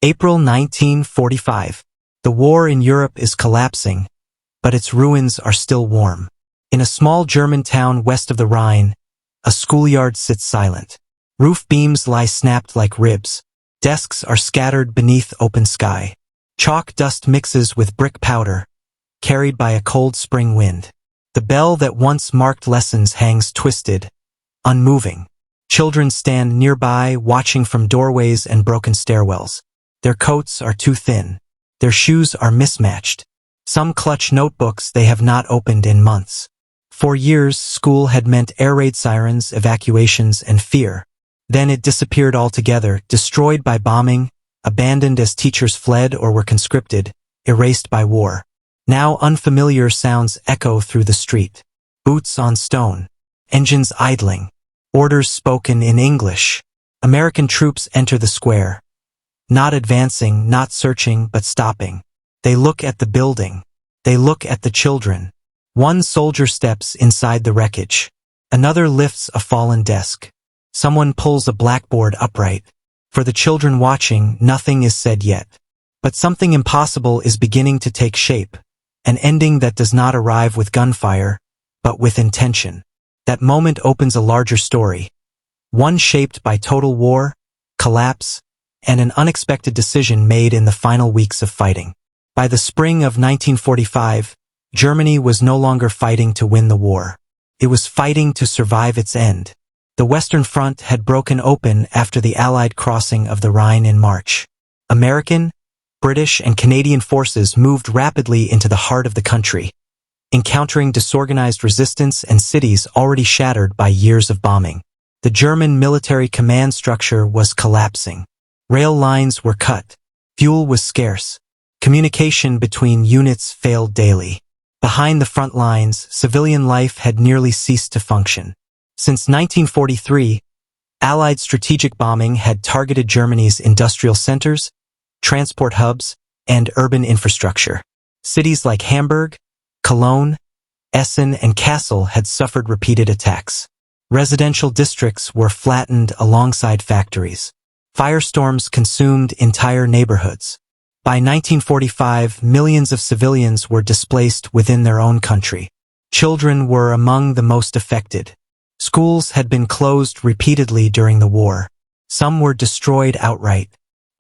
April 1945. The war in Europe is collapsing, but its ruins are still warm. In a small German town west of the Rhine, a schoolyard sits silent. Roof beams lie snapped like ribs. Desks are scattered beneath open sky. Chalk dust mixes with brick powder, carried by a cold spring wind. The bell that once marked lessons hangs twisted, unmoving. Children stand nearby, watching from doorways and broken stairwells. Their coats are too thin. Their shoes are mismatched. Some clutch notebooks they have not opened in months. For years, school had meant air raid sirens, evacuations, and fear. Then it disappeared altogether, destroyed by bombing, abandoned as teachers fled or were conscripted, erased by war. Now unfamiliar sounds echo through the street. Boots on stone. Engines idling. Orders spoken in English. American troops enter the square. Not advancing, not searching, but stopping. They look at the building. They look at the children. One soldier steps inside the wreckage. Another lifts a fallen desk. Someone pulls a blackboard upright. For the children watching, nothing is said yet. But something impossible is beginning to take shape. An ending that does not arrive with gunfire, but with intention. That moment opens a larger story. One shaped by total war, collapse, and an unexpected decision made in the final weeks of fighting. By the spring of 1945, Germany was no longer fighting to win the war. It was fighting to survive its end. The Western Front had broken open after the Allied crossing of the Rhine in March. American, British, and Canadian forces moved rapidly into the heart of the country, encountering disorganized resistance and cities already shattered by years of bombing. The German military command structure was collapsing. Rail lines were cut. Fuel was scarce. Communication between units failed daily. Behind the front lines, civilian life had nearly ceased to function. Since 1943, Allied strategic bombing had targeted Germany's industrial centers, transport hubs, and urban infrastructure. Cities like Hamburg, Cologne, Essen, and Kassel had suffered repeated attacks. Residential districts were flattened alongside factories. Firestorms consumed entire neighborhoods. By 1945, millions of civilians were displaced within their own country. Children were among the most affected. Schools had been closed repeatedly during the war. Some were destroyed outright.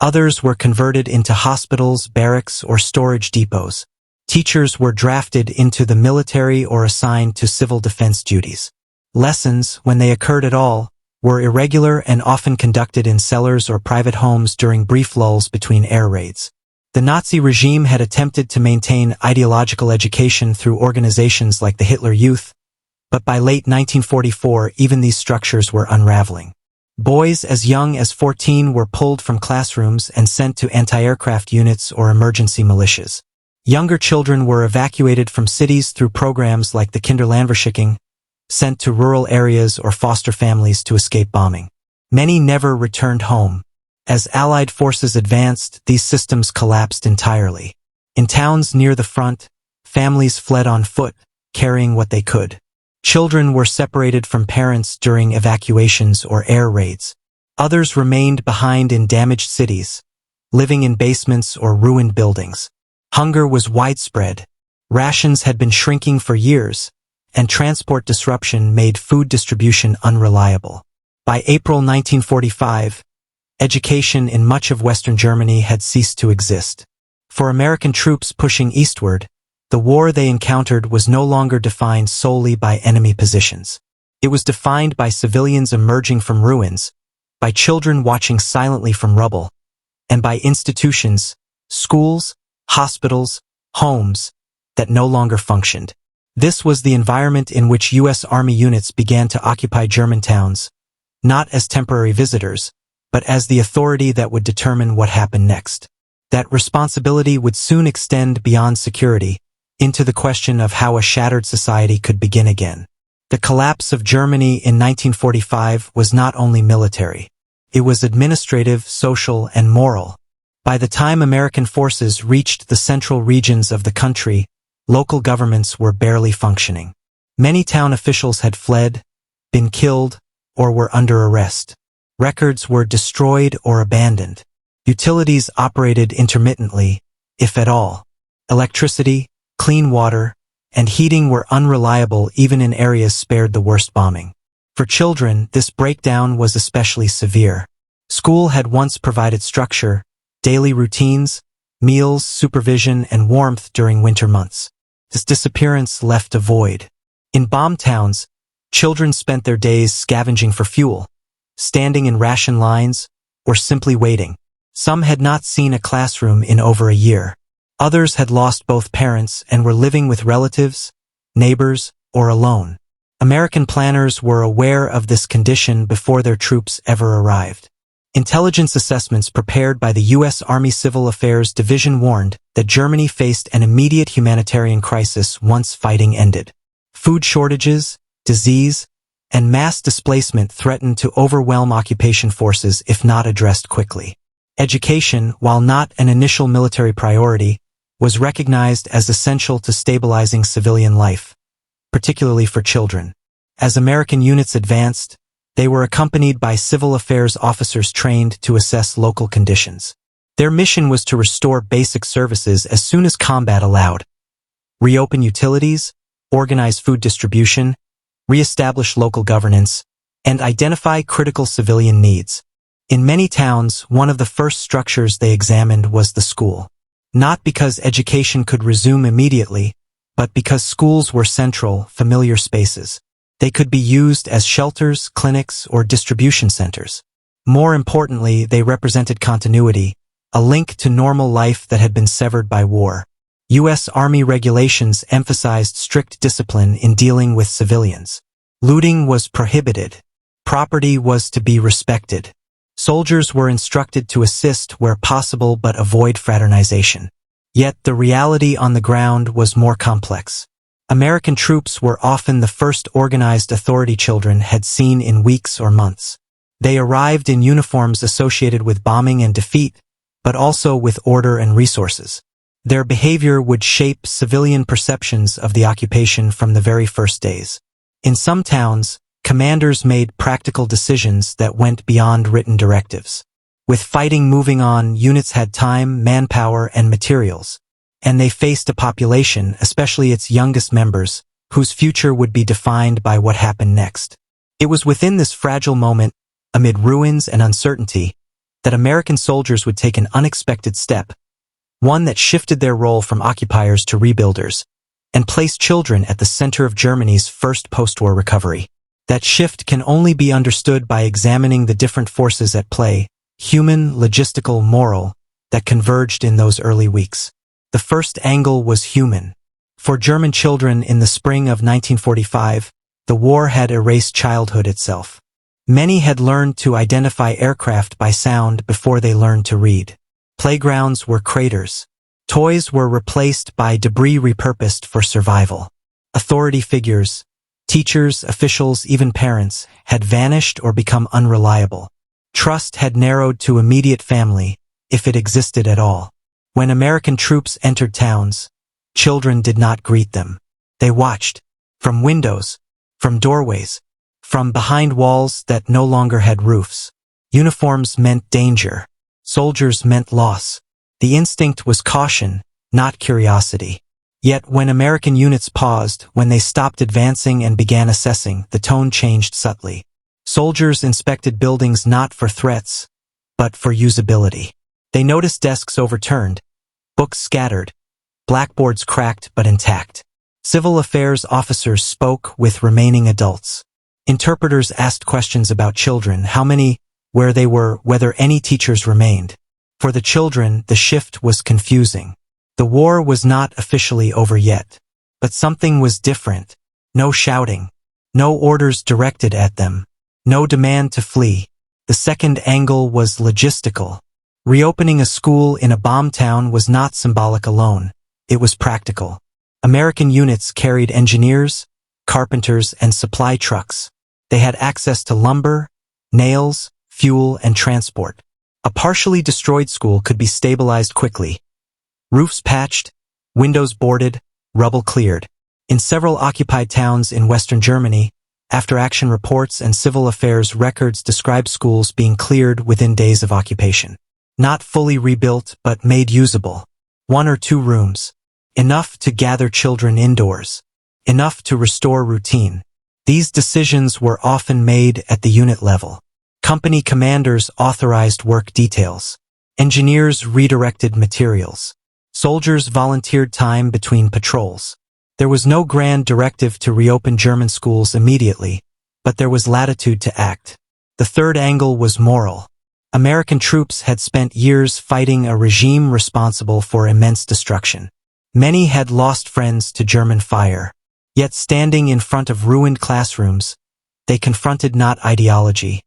Others were converted into hospitals, barracks, or storage depots. Teachers were drafted into the military or assigned to civil defense duties. Lessons, when they occurred at all, were irregular and often conducted in cellars or private homes during brief lulls between air raids. The Nazi regime had attempted to maintain ideological education through organizations like the Hitler Youth, but by late 1944 even these structures were unraveling. Boys as young as 14 were pulled from classrooms and sent to anti-aircraft units or emergency militias. Younger children were evacuated from cities through programs like the Kinderlandverschicking, sent to rural areas or foster families to escape bombing. Many never returned home. As Allied forces advanced, these systems collapsed entirely. In towns near the front, families fled on foot, carrying what they could. Children were separated from parents during evacuations or air raids. Others remained behind in damaged cities, living in basements or ruined buildings. Hunger was widespread. Rations had been shrinking for years, and transport disruption made food distribution unreliable. By April 1945, education in much of Western Germany had ceased to exist. For American troops pushing eastward, the war they encountered was no longer defined solely by enemy positions. It was defined by civilians emerging from ruins, by children watching silently from rubble, and by institutions, schools, hospitals, homes, that no longer functioned. This was the environment in which U.S. Army units began to occupy German towns, not as temporary visitors, but as the authority that would determine what happened next. That responsibility would soon extend beyond security, into the question of how a shattered society could begin again. The collapse of Germany in 1945 was not only military. It was administrative, social, and moral. By the time American forces reached the central regions of the country, local governments were barely functioning. Many town officials had fled, been killed, or were under arrest. Records were destroyed or abandoned. Utilities operated intermittently, if at all. Electricity, clean water, and heating were unreliable even in areas spared the worst bombing. For children, this breakdown was especially severe. School had once provided structure, daily routines, meals, supervision, and warmth during winter months. This disappearance left a void. In bomb towns, children spent their days scavenging for fuel, standing in ration lines, or simply waiting. Some had not seen a classroom in over a year. Others had lost both parents and were living with relatives, neighbors, or alone. American planners were aware of this condition before their troops ever arrived. Intelligence assessments prepared by the U.S. Army Civil Affairs Division warned that Germany faced an immediate humanitarian crisis once fighting ended. Food shortages, disease, and mass displacement threatened to overwhelm occupation forces if not addressed quickly. Education, while not an initial military priority, was recognized as essential to stabilizing civilian life, particularly for children. As American units advanced, they were accompanied by civil affairs officers trained to assess local conditions. Their mission was to restore basic services as soon as combat allowed, reopen utilities, organize food distribution, re-establish local governance, and identify critical civilian needs. In many towns, one of the first structures they examined was the school. Not because education could resume immediately, but because schools were central, familiar spaces. They could be used as shelters, clinics, or distribution centers. More importantly, they represented continuity, a link to normal life that had been severed by war. U.S. Army regulations emphasized strict discipline in dealing with civilians. Looting was prohibited. Property was to be respected. Soldiers were instructed to assist where possible but avoid fraternization. Yet the reality on the ground was more complex. American troops were often the first organized authority children had seen in weeks or months. They arrived in uniforms associated with bombing and defeat, but also with order and resources. Their behavior would shape civilian perceptions of the occupation from the very first days. In some towns, commanders made practical decisions that went beyond written directives. With fighting moving on, units had time, manpower, and materials. And they faced a population, especially its youngest members, whose future would be defined by what happened next. It was within this fragile moment, amid ruins and uncertainty, that American soldiers would take an unexpected step, one that shifted their role from occupiers to rebuilders, and placed children at the center of Germany's first post-war recovery. That shift can only be understood by examining the different forces at play, human, logistical, moral, that converged in those early weeks. The first angle was human. For German children in the spring of 1945, the war had erased childhood itself. Many had learned to identify aircraft by sound before they learned to read. Playgrounds were craters. Toys were replaced by debris repurposed for survival. Authority figures, teachers, officials, even parents, had vanished or become unreliable. Trust had narrowed to immediate family, if it existed at all. When American troops entered towns, children did not greet them. They watched. From windows, from doorways, from behind walls that no longer had roofs. Uniforms meant danger. Soldiers meant loss. The instinct was caution, not curiosity. Yet when American units paused, when they stopped advancing and began assessing, the tone changed subtly. Soldiers inspected buildings not for threats, but for usability. They noticed desks overturned, books scattered, blackboards cracked but intact. Civil affairs officers spoke with remaining adults. Interpreters asked questions about children, how many, where they were, whether any teachers remained. For the children, the shift was confusing. The war was not officially over yet. But something was different. No shouting. No orders directed at them. No demand to flee. The second angle was logistical. Reopening a school in a bomb town was not symbolic alone. It was practical. American units carried engineers, carpenters, and supply trucks. They had access to lumber, nails, fuel, and transport. A partially destroyed school could be stabilized quickly. Roofs patched, windows boarded, rubble cleared. In several occupied towns in Western Germany, after-action reports and civil affairs records describe schools being cleared within days of occupation. not fully rebuilt but made usable. 1 or 2 rooms. Enough to gather children indoors. Enough to restore routine. These decisions were often made at the unit level. Company commanders authorized work details. Engineers redirected materials. Soldiers volunteered time between patrols. There was no grand directive to reopen German schools immediately, but there was latitude to act. The third angle was moral. American troops had spent years fighting a regime responsible for immense destruction. Many had lost friends to German fire. Yet standing in front of ruined classrooms, they confronted not ideology,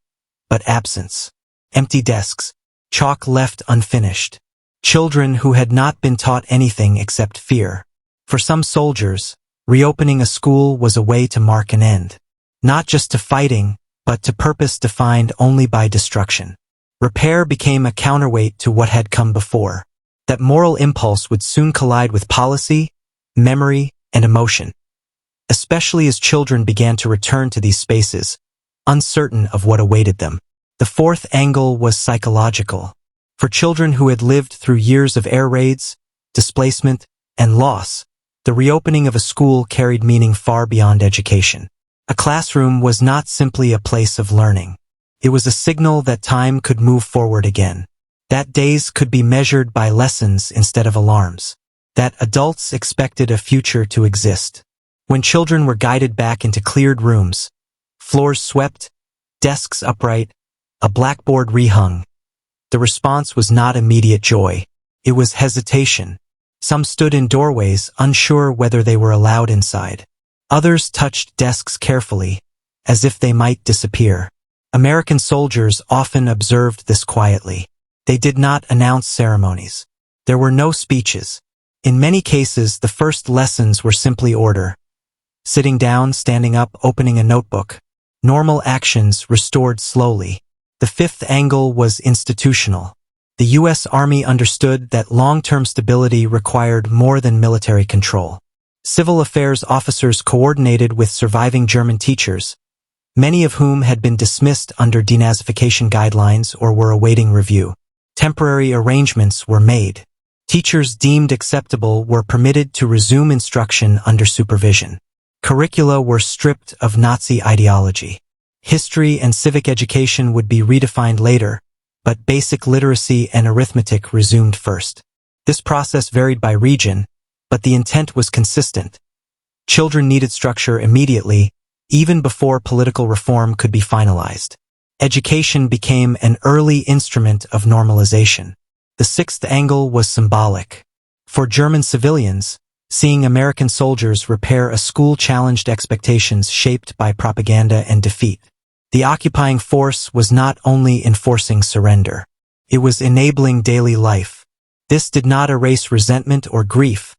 but absence. Empty desks, chalk left unfinished. Children who had not been taught anything except fear. For some soldiers, reopening a school was a way to mark an end. Not just to fighting, but to purpose defined only by destruction. Repair became a counterweight to what had come before. That moral impulse would soon collide with policy, memory, and emotion. Especially as children began to return to these spaces, uncertain of what awaited them. The fourth angle was psychological. For children who had lived through years of air raids, displacement, and loss, the reopening of a school carried meaning far beyond education. A classroom was not simply a place of learning. It was a signal that time could move forward again. That days could be measured by lessons instead of alarms. That adults expected a future to exist. When children were guided back into cleared rooms, floors swept, desks upright, a blackboard rehung, the response was not immediate joy. It was hesitation. Some stood in doorways, unsure whether they were allowed inside. Others touched desks carefully, as if they might disappear. American soldiers often observed this quietly. They did not announce ceremonies. There were no speeches. In many cases, the first lessons were simply order. Sitting down, standing up, opening a notebook. Normal actions restored slowly. The fifth angle was institutional. The U.S. Army understood that long-term stability required more than military control. Civil affairs officers coordinated with surviving German teachers, many of whom had been dismissed under denazification guidelines or were awaiting review. Temporary arrangements were made. Teachers deemed acceptable were permitted to resume instruction under supervision. Curricula were stripped of Nazi ideology. History and civic education would be redefined later, but basic literacy and arithmetic resumed first. This process varied by region, but the intent was consistent. Children needed structure immediately, even before political reform could be finalized. Education became an early instrument of normalization. The sixth angle was symbolic. For German civilians, seeing American soldiers repair a school challenged expectations shaped by propaganda and defeat. The occupying force was not only enforcing surrender. It was enabling daily life. This did not erase resentment or grief,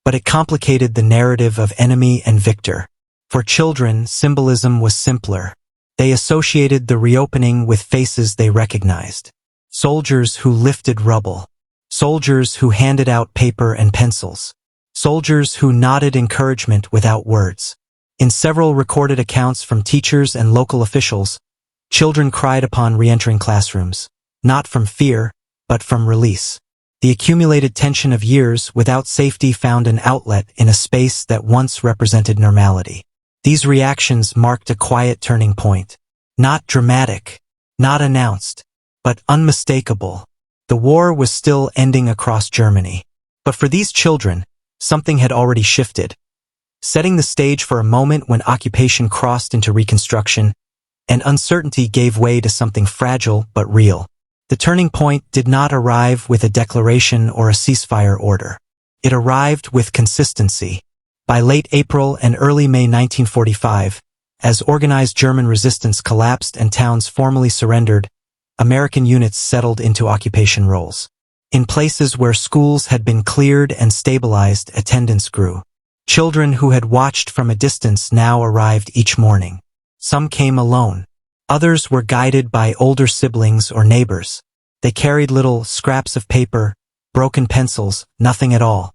but it complicated the narrative of enemy and victor. For children, symbolism was simpler. They associated the reopening with faces they recognized. Soldiers who lifted rubble. Soldiers who handed out paper and pencils. Soldiers who nodded encouragement without words. In several recorded accounts from teachers and local officials, children cried upon re-entering classrooms, not from fear, but from release. The accumulated tension of years without safety found an outlet in a space that once represented normality. These reactions marked a quiet turning point. Not dramatic, not announced, but unmistakable. The war was still ending across Germany. But for these children, something had already shifted, setting the stage for a moment when occupation crossed into reconstruction, and uncertainty gave way to something fragile but real. The turning point did not arrive with a declaration or a ceasefire order. It arrived with consistency. By late April and early May 1945, as organized German resistance collapsed and towns formally surrendered, American units settled into occupation roles. In places where schools had been cleared and stabilized, attendance grew. Children who had watched from a distance now arrived each morning. Some came alone. Others were guided by older siblings or neighbors. They carried little scraps of paper, broken pencils, nothing at all.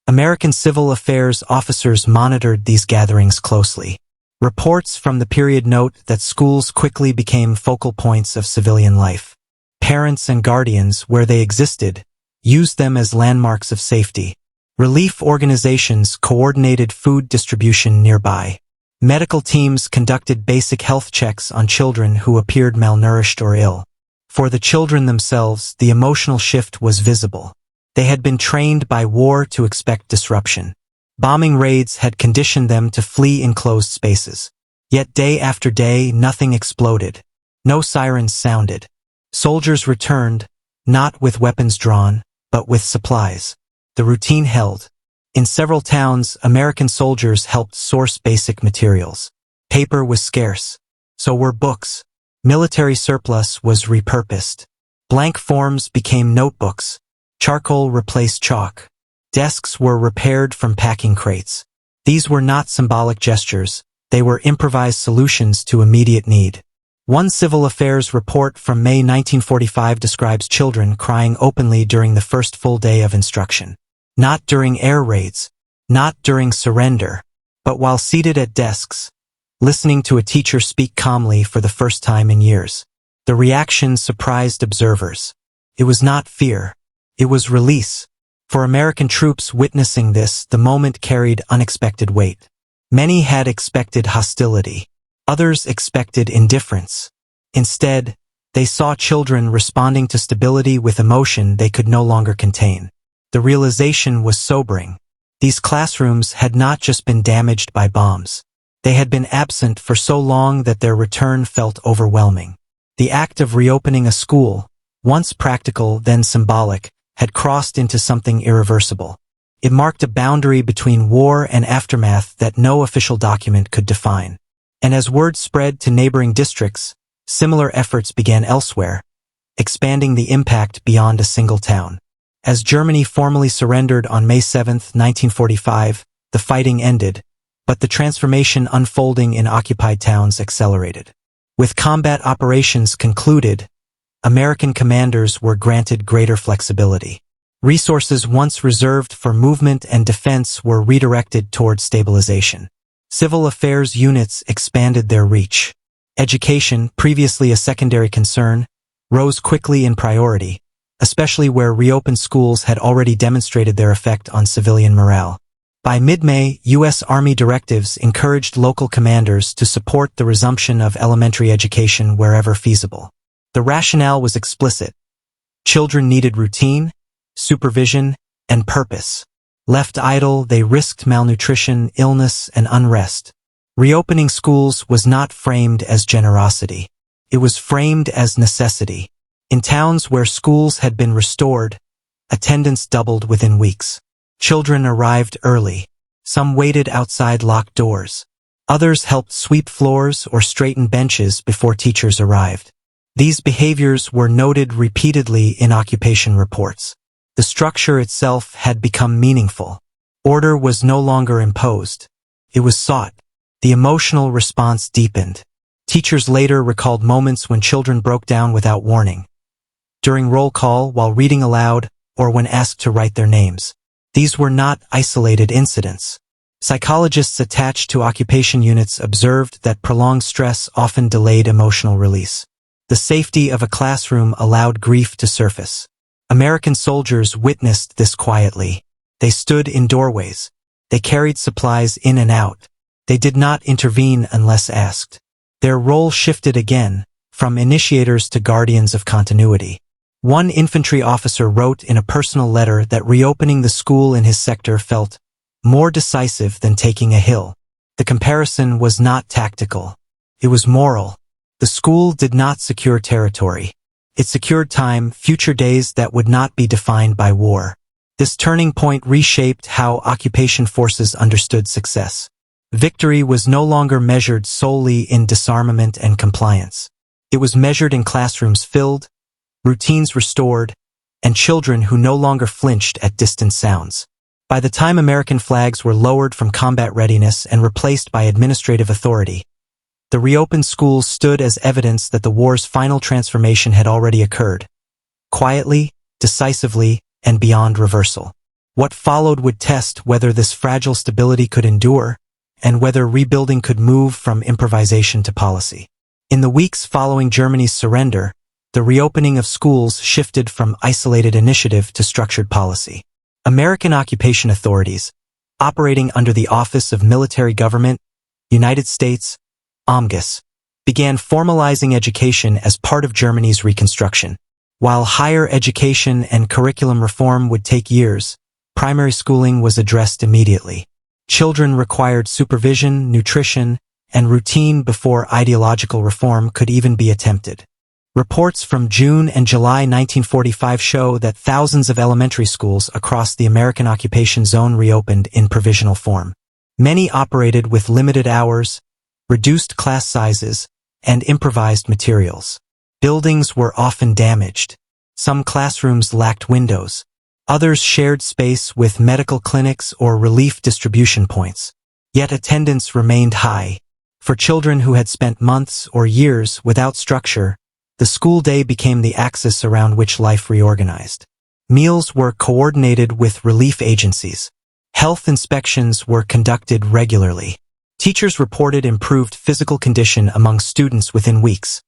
American civil affairs officers monitored these gatherings closely. Reports from the period note that schools quickly became focal points of civilian life. Parents and guardians, where they existed, used them as landmarks of safety. Relief organizations coordinated food distribution nearby. Medical teams conducted basic health checks on children who appeared malnourished or ill. For the children themselves, the emotional shift was visible. They had been trained by war to expect disruption. Bombing raids had conditioned them to flee enclosed spaces. Yet day after day, nothing exploded. No sirens sounded. Soldiers returned, not with weapons drawn, but with supplies. The routine held. In several towns, American soldiers helped source basic materials. Paper was scarce. So were books. Military surplus was repurposed. Blank forms became notebooks. Charcoal replaced chalk. Desks were repaired from packing crates. These were not symbolic gestures. They were improvised solutions to immediate need. One civil affairs report from May 1945 describes children crying openly during the first full day of instruction. Not during air raids, not during surrender, but while seated at desks, listening to a teacher speak calmly for the first time in years. The reaction surprised observers. It was not fear. It was release. For American troops witnessing this, the moment carried unexpected weight. Many had expected hostility. Others expected indifference. Instead, they saw children responding to stability with emotion they could no longer contain. The realization was sobering. These classrooms had not just been damaged by bombs. They had been absent for so long that their return felt overwhelming. The act of reopening a school, once practical then symbolic, had crossed into something irreversible. It marked a boundary between war and aftermath that no official document could define. And as word spread to neighboring districts, similar efforts began elsewhere, expanding the impact beyond a single town. As Germany formally surrendered on May 7, 1945, the fighting ended, but the transformation unfolding in occupied towns accelerated. With combat operations concluded, American commanders were granted greater flexibility. Resources once reserved for movement and defense were redirected toward stabilization. Civil affairs units expanded their reach. Education, previously a secondary concern, rose quickly in priority, especially where reopened schools had already demonstrated their effect on civilian morale. By mid-May, U.S. Army directives encouraged local commanders to support the resumption of elementary education wherever feasible. The rationale was explicit. Children needed routine, supervision, and purpose. Left idle, they risked malnutrition, illness, and unrest. Reopening schools was not framed as generosity. It was framed as necessity. In towns where schools had been restored, attendance doubled within weeks. Children arrived early. Some waited outside locked doors. Others helped sweep floors or straighten benches before teachers arrived. These behaviors were noted repeatedly in occupation reports. The structure itself had become meaningful. Order was no longer imposed. It was sought. The emotional response deepened. Teachers later recalled moments when children broke down without warning. During roll call, while reading aloud, or when asked to write their names. These were not isolated incidents. Psychologists attached to occupation units observed that prolonged stress often delayed emotional release. The safety of a classroom allowed grief to surface. American soldiers witnessed this quietly. They stood in doorways. They carried supplies in and out. They did not intervene unless asked. Their role shifted again, from initiators to guardians of continuity. One infantry officer wrote in a personal letter that reopening the school in his sector felt more decisive than taking a hill. The comparison was not tactical. It was moral. The school did not secure territory. It secured time, future days that would not be defined by war. This turning point reshaped how occupation forces understood success. Victory was no longer measured solely in disarmament and compliance. It was measured in classrooms filled, routines restored, and children who no longer flinched at distant sounds. By the time American flags were lowered from combat readiness and replaced by administrative authority, the reopened schools stood as evidence that the war's final transformation had already occurred, quietly, decisively, and beyond reversal. What followed would test whether this fragile stability could endure, and whether rebuilding could move from improvisation to policy. In the weeks following Germany's surrender, the reopening of schools shifted from isolated initiative to structured policy. American occupation authorities, operating under the Office of Military Government, United States, OMGS, began formalizing education as part of Germany's reconstruction. While higher education and curriculum reform would take years, primary schooling was addressed immediately. Children required supervision, nutrition, and routine before ideological reform could even be attempted. Reports from June and July 1945 show that thousands of elementary schools across the American occupation zone reopened in provisional form. Many operated with limited hours, reduced class sizes, and improvised materials. Buildings were often damaged. Some classrooms lacked windows. Others shared space with medical clinics or relief distribution points. Yet attendance remained high. For children who had spent months or years without structure, the school day became the axis around which life reorganized. Meals were coordinated with relief agencies. Health inspections were conducted regularly. Teachers reported improved physical condition among students within weeks.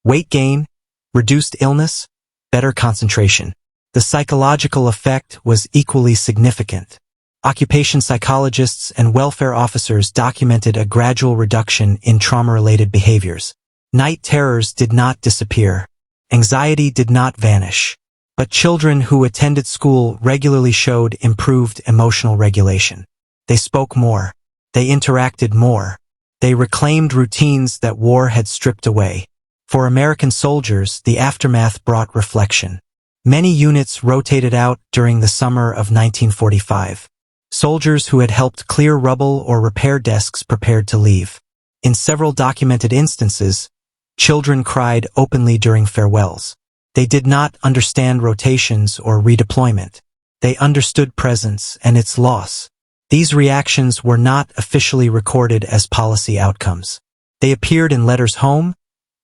Weight gain, reduced illness, better concentration. The psychological effect was equally significant. Occupation psychologists and welfare officers documented a gradual reduction in trauma-related behaviors. Night terrors did not disappear. Anxiety did not vanish. But children who attended school regularly showed improved emotional regulation. They spoke more. They interacted more. They reclaimed routines that war had stripped away. For American soldiers, the aftermath brought reflection. Many units rotated out during the summer of 1945. Soldiers who had helped clear rubble or repair desks prepared to leave. In several documented instances, children cried openly during farewells. They did not understand rotations or redeployment. They understood presence and its loss. These reactions were not officially recorded as policy outcomes. They appeared in letters home,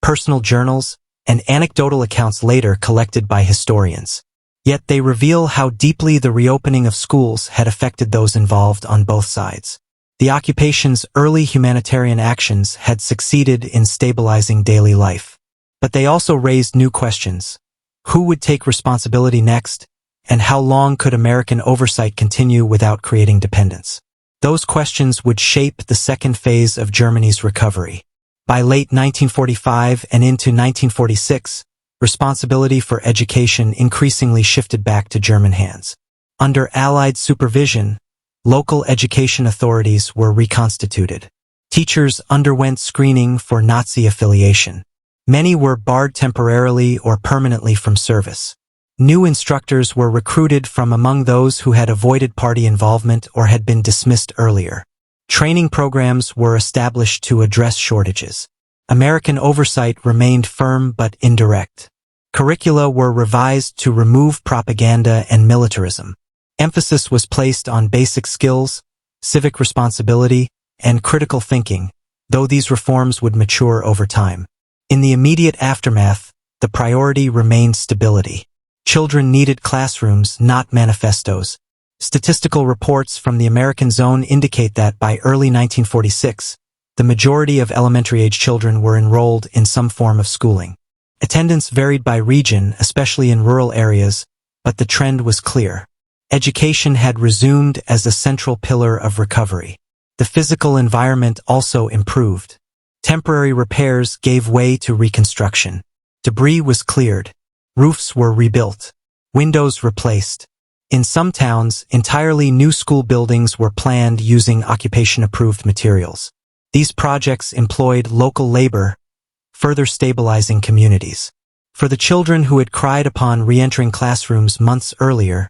personal journals, and anecdotal accounts later collected by historians. Yet they reveal how deeply the reopening of schools had affected those involved on both sides. The occupation's early humanitarian actions had succeeded in stabilizing daily life. But they also raised new questions. Who would take responsibility next? And how long could American oversight continue without creating dependence? Those questions would shape the second phase of Germany's recovery. By late 1945 and into 1946, responsibility for education increasingly shifted back to German hands. Under Allied supervision, local education authorities were reconstituted. Teachers underwent screening for Nazi affiliation. Many were barred temporarily or permanently from service. New instructors were recruited from among those who had avoided party involvement or had been dismissed earlier. Training programs were established to address shortages. American oversight remained firm but indirect. Curricula were revised to remove propaganda and militarism. Emphasis was placed on basic skills, civic responsibility, and critical thinking, though these reforms would mature over time. In the immediate aftermath, the priority remained stability. Children needed classrooms, not manifestos. Statistical reports from the American zone indicate that by early 1946, the majority of elementary-age children were enrolled in some form of schooling. Attendance varied by region, especially in rural areas, but the trend was clear. Education had resumed as a central pillar of recovery. The physical environment also improved. Temporary repairs gave way to reconstruction. Debris was cleared. Roofs were rebuilt. Windows replaced. In some towns, entirely new school buildings were planned using occupation-approved materials. These projects employed local labor, further stabilizing communities. For the children who had cried upon re-entering classrooms months earlier,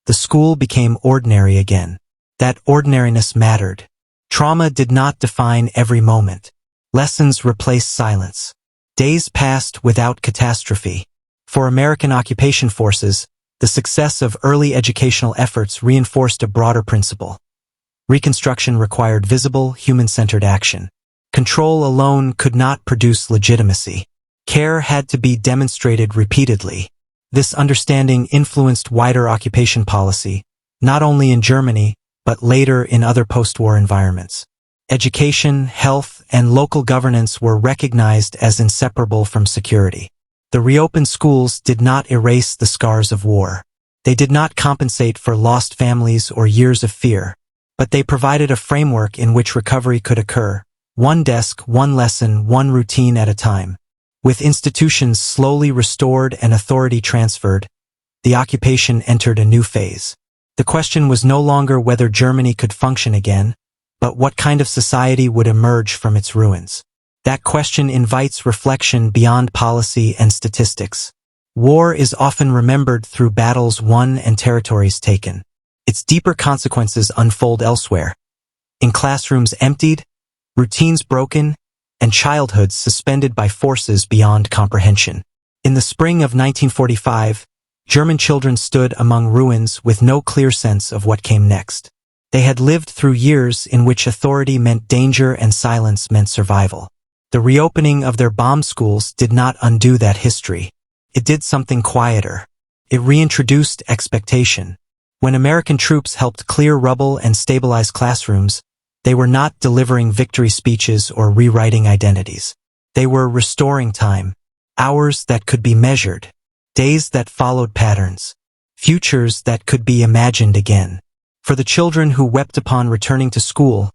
the school became ordinary again. That ordinariness mattered. Trauma did not define every moment. Lessons replaced silence. Days passed without catastrophe. For American occupation forces, the success of early educational efforts reinforced a broader principle. Reconstruction required visible, human-centered action. Control alone could not produce legitimacy. Care had to be demonstrated repeatedly. This understanding influenced wider occupation policy, not only in Germany, but later in other post-war environments. Education, health, and local governance were recognized as inseparable from security. The reopened schools did not erase the scars of war. They did not compensate for lost families or years of fear, but they provided a framework in which recovery could occur, one desk, one lesson, one routine at a time. With institutions slowly restored and authority transferred, the occupation entered a new phase. The question was no longer whether Germany could function again, but what kind of society would emerge from its ruins. That question invites reflection beyond policy and statistics. War is often remembered through battles won and territories taken. Its deeper consequences unfold elsewhere. In classrooms emptied, routines broken, and childhoods suspended by forces beyond comprehension. In the spring of 1945, German children stood among ruins with no clear sense of what came next. They had lived through years in which authority meant danger and silence meant survival. The reopening of their bomb schools did not undo that history. It did something quieter. It reintroduced expectation. When American troops helped clear rubble and stabilize classrooms, they were not delivering victory speeches or rewriting identities. They were restoring time, hours that could be measured, days that followed patterns, futures that could be imagined again. For the children who wept upon returning to school,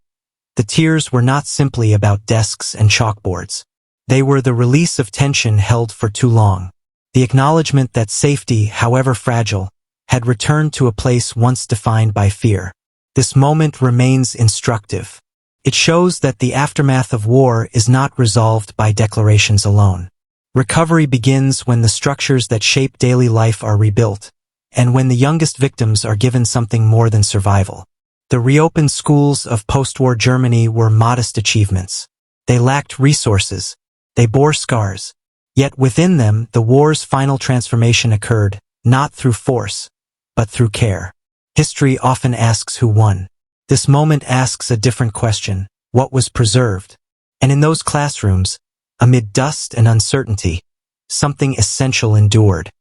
the tears were not simply about desks and chalkboards. They were the release of tension held for too long. The acknowledgement that safety, however fragile, had returned to a place once defined by fear. This moment remains instructive. It shows that the aftermath of war is not resolved by declarations alone. Recovery begins when the structures that shape daily life are rebuilt, and when the youngest victims are given something more than survival. The reopened schools of post-war Germany were modest achievements. They lacked resources. They bore scars. Yet within them, the war's final transformation occurred, not through force, but through care. History often asks who won. This moment asks a different question: what was preserved? And in those classrooms, amid dust and uncertainty, something essential endured.